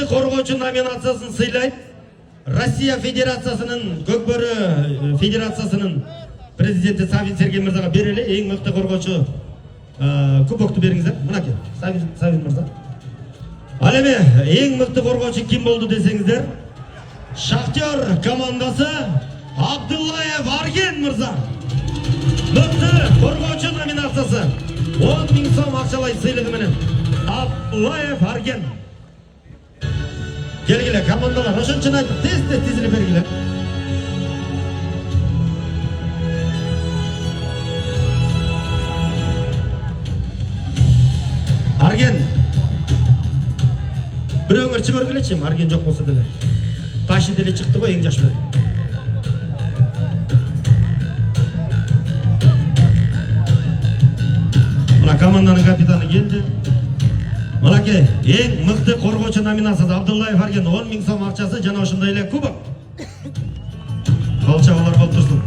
коргоочу номинациясын сыйлайт Россия Федерациясынын Көкбөрү Федерациясынын президенти Савин Сергей мырзага берели. Эң мыкты коргоочу кубокту бериңиздер. Мынакей, Савин мырза. Ал эми эң мыкты коргоочу ким болду десеңиздер, Шахтер командасы Абдуллаев Арген мырза. Мыкты коргоочу номинациясы 10 000 сом акчалай сыйлыгы менен Абдуллаев Арген. Келгиле командалар, ошончун тез тизилип бергиле. Арген. Бирөөңөр чыгыргылечи, Арген жок болсо деле. Ташы деле чыкты го эң жакшы. Мына команданын капитаны келди. Мынакей, эң мыкты коргоочу номинациясы Абдуллаев Арген 10 000 сом акчасы жана ошондой эле кубок. Калчабалар болуп турсун.